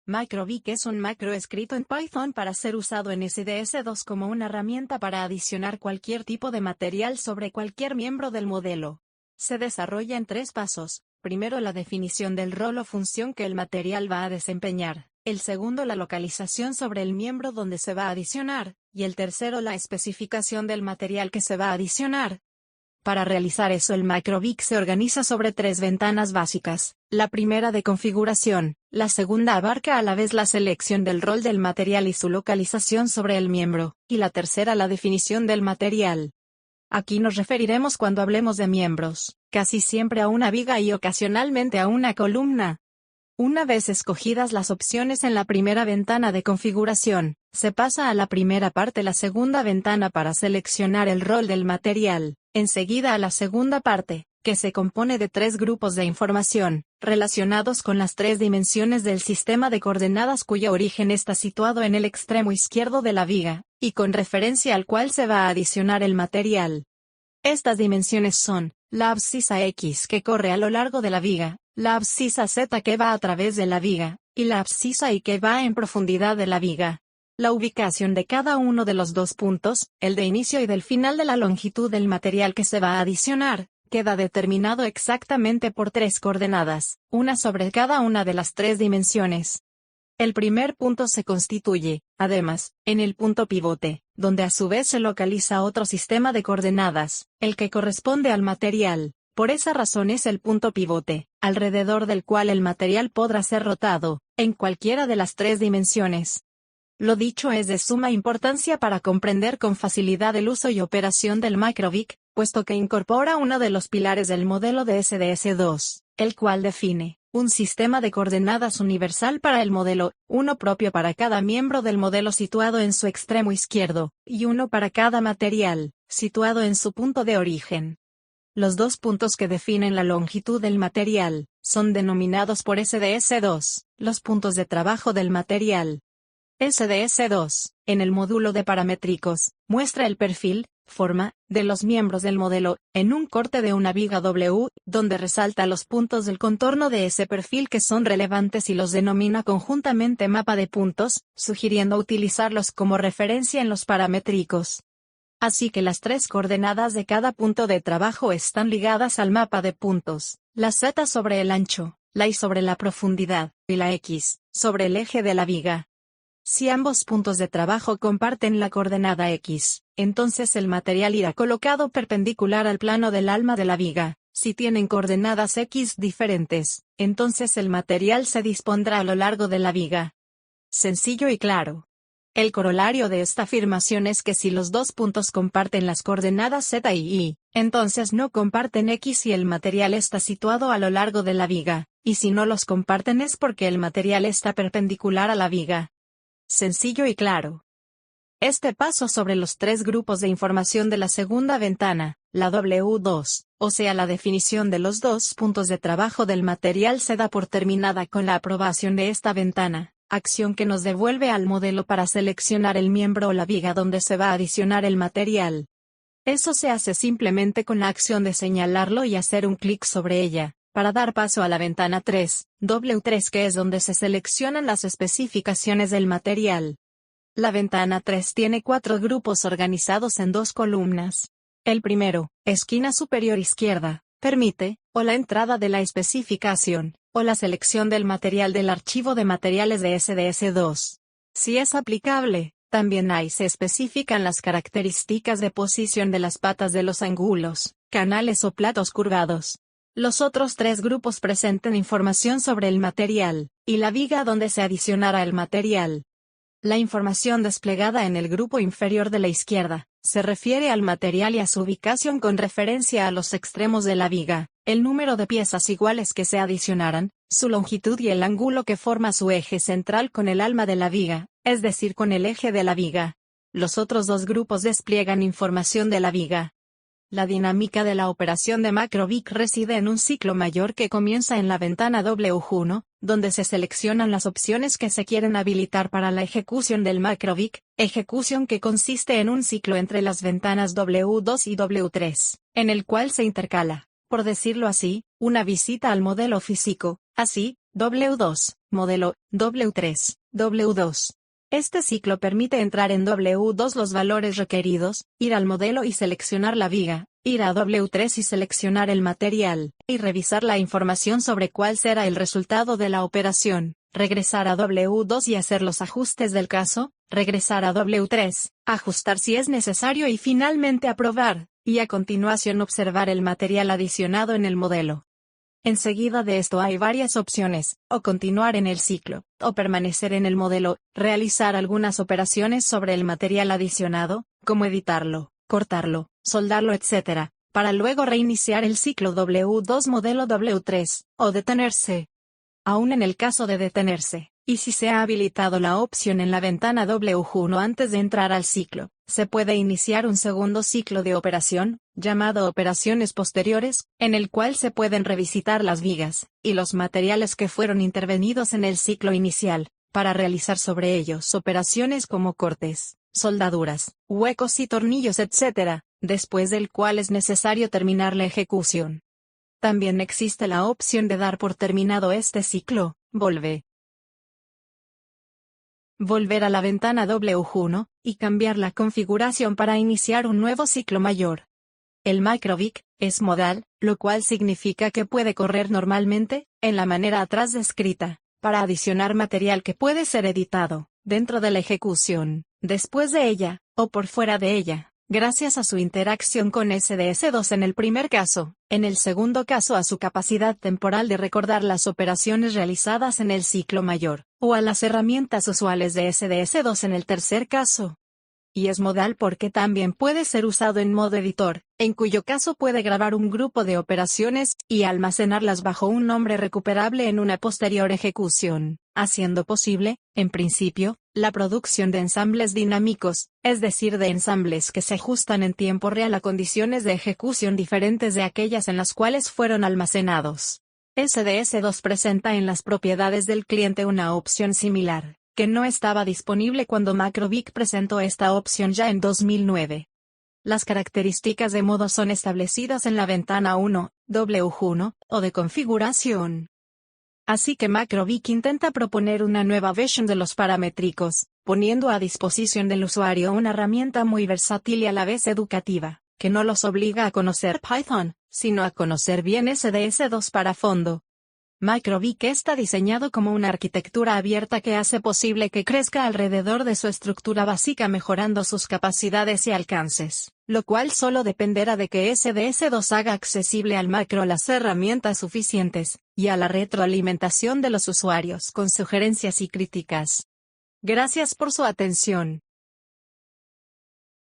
MacroVic es un macro escrito en Python para ser usado en SDS2 como una herramienta para adicionar cualquier tipo de material sobre cualquier miembro del modelo. Se desarrolla en 3 pasos. Primero, la definición del rol o función que el material va a desempeñar. El segundo, la localización sobre el miembro donde se va a adicionar. Y el tercero, la especificación del material que se va a adicionar. Para realizar eso, el MacroVic se organiza sobre 3 ventanas básicas. La primera de configuración, la segunda abarca a la vez la selección del rol del material y su localización sobre el miembro, y la tercera la definición del material. Aquí nos referiremos cuando hablemos de miembros, casi siempre a una viga y ocasionalmente a una columna. Una vez escogidas las opciones en la primera ventana de configuración, se pasa a la primera parte la segunda ventana para seleccionar el rol del material, enseguida a la segunda parte, que se compone de 3 grupos de información, relacionados con las 3 dimensiones del sistema de coordenadas cuyo origen está situado en el extremo izquierdo de la viga, y con referencia al cual se va a adicionar el material. Estas dimensiones son, la abscisa X que corre a lo largo de la viga, la abscisa Z que va a través de la viga, y la abscisa Y que va en profundidad de la viga. La ubicación de cada uno de los 2 puntos, el de inicio y del final de la longitud del material que se va a adicionar, queda determinado exactamente por 3 coordenadas, una sobre cada una de las 3 dimensiones. El primer punto se constituye, además, en el punto pivote, donde a su vez se localiza otro sistema de coordenadas, el que corresponde al material. Por esa razón es el punto pivote, alrededor del cual el material podrá ser rotado, en cualquiera de las 3 dimensiones. Lo dicho es de suma importancia para comprender con facilidad el uso y operación del MacroVic, puesto que incorpora uno de los pilares del modelo de SDS2, el cual define un sistema de coordenadas universal para el modelo, uno propio para cada miembro del modelo situado en su extremo izquierdo, y uno para cada material, situado en su punto de origen. Los 2 puntos que definen la longitud del material, son denominados por SDS2, los puntos de trabajo del material. SDS2, en el módulo de paramétricos, muestra el perfil, forma, de los miembros del modelo, en un corte de una viga W, donde resalta los puntos del contorno de ese perfil que son relevantes y los denomina conjuntamente mapa de puntos, sugiriendo utilizarlos como referencia en los paramétricos. Así que las 3 coordenadas de cada punto de trabajo están ligadas al mapa de puntos, la Z sobre el ancho, la Y sobre la profundidad, y la X, sobre el eje de la viga. Si ambos puntos de trabajo comparten la coordenada X, entonces el material irá colocado perpendicular al plano del alma de la viga. Si tienen coordenadas X diferentes, entonces el material se dispondrá a lo largo de la viga. Sencillo y claro. El corolario de esta afirmación es que si los 2 puntos comparten las coordenadas Z y Y, entonces no comparten X y el material está situado a lo largo de la viga, y si no los comparten es porque el material está perpendicular a la viga. Sencillo y claro. Este paso sobre los 3 grupos de información de la segunda ventana, la W2, o sea la definición de los 2 puntos de trabajo del material se da por terminada con la aprobación de esta ventana, acción que nos devuelve al modelo para seleccionar el miembro o la viga donde se va a adicionar el material. Eso se hace simplemente con la acción de señalarlo y hacer un clic sobre ella, para dar paso a la ventana 3, W3 que es donde se seleccionan las especificaciones del material. La ventana 3 tiene 4 grupos organizados en 2 columnas. El primero, esquina superior izquierda, permite, o la entrada de la especificación, o la selección del material del archivo de materiales de SDS2. Si es aplicable, también ahí se especifican las características de posición de las patas de los ángulos, canales o platos curvados. Los otros 3 grupos presentan información sobre el material, y la viga donde se adicionará el material. La información desplegada en el grupo inferior de la izquierda, se refiere al material y a su ubicación con referencia a los extremos de la viga, el número de piezas iguales que se adicionarán, su longitud y el ángulo que forma su eje central con el alma de la viga, es decir con el eje de la viga. Los otros 2 grupos despliegan información de la viga. La dinámica de la operación de MacroVic reside en un ciclo mayor que comienza en la ventana W1, donde se seleccionan las opciones que se quieren habilitar para la ejecución del MacroVic, ejecución que consiste en un ciclo entre las ventanas W2 y W3, en el cual se intercala, por decirlo así, una visita al modelo físico. Así, W2, modelo, W3, W2. Este ciclo permite entrar en W2 los valores requeridos, ir al modelo y seleccionar la viga, ir a W3 y seleccionar el material, y revisar la información sobre cuál será el resultado de la operación, regresar a W2 y hacer los ajustes del caso, regresar a W3, ajustar si es necesario y finalmente aprobar, y a continuación observar el material adicionado en el modelo. Enseguida de esto hay varias opciones, o continuar en el ciclo, o permanecer en el modelo, realizar algunas operaciones sobre el material adicionado, como editarlo, cortarlo, soldarlo etc., para luego reiniciar el ciclo W2 modelo W3, o detenerse. Aún en el caso de detenerse, y si se ha habilitado la opción en la ventana W1 antes de entrar al ciclo, se puede iniciar un segundo ciclo de operación, llamado operaciones posteriores, en el cual se pueden revisitar las vigas, y los materiales que fueron intervenidos en el ciclo inicial, para realizar sobre ellos operaciones como cortes, soldaduras, huecos y tornillos etc., después del cual es necesario terminar la ejecución. También existe la opción de dar por terminado este ciclo, volver a la ventana W1, y cambiar la configuración para iniciar un nuevo ciclo mayor. El MicroVic es modal, lo cual significa que puede correr normalmente, en la manera atrás descrita, para adicionar material que puede ser editado, dentro de la ejecución, después de ella, o por fuera de ella, gracias a su interacción con SDS2 en el primer caso, en el segundo caso a su capacidad temporal de recordar las operaciones realizadas en el ciclo mayor, o a las herramientas usuales de SDS2 en el tercer caso. Y es modal porque también puede ser usado en modo editor, en cuyo caso puede grabar un grupo de operaciones, y almacenarlas bajo un nombre recuperable en una posterior ejecución, haciendo posible, en principio, la producción de ensambles dinámicos, es decir de ensambles que se ajustan en tiempo real a condiciones de ejecución diferentes de aquellas en las cuales fueron almacenados. SDS2 presenta en las propiedades del cliente una opción similar, que no estaba disponible cuando MicroVic presentó esta opción ya en 2009. Las características de modo son establecidas en la ventana 1, W1, o de configuración. Así que MicroVic intenta proponer una nueva versión de los paramétricos, poniendo a disposición del usuario una herramienta muy versátil y a la vez educativa, que no los obliga a conocer Python, sino a conocer bien SDS2 para fondo. MicroVic está diseñado como una arquitectura abierta que hace posible que crezca alrededor de su estructura básica mejorando sus capacidades y alcances, lo cual solo dependerá de que SDS2 haga accesible al macro las herramientas suficientes, y a la retroalimentación de los usuarios con sugerencias y críticas. Gracias por su atención.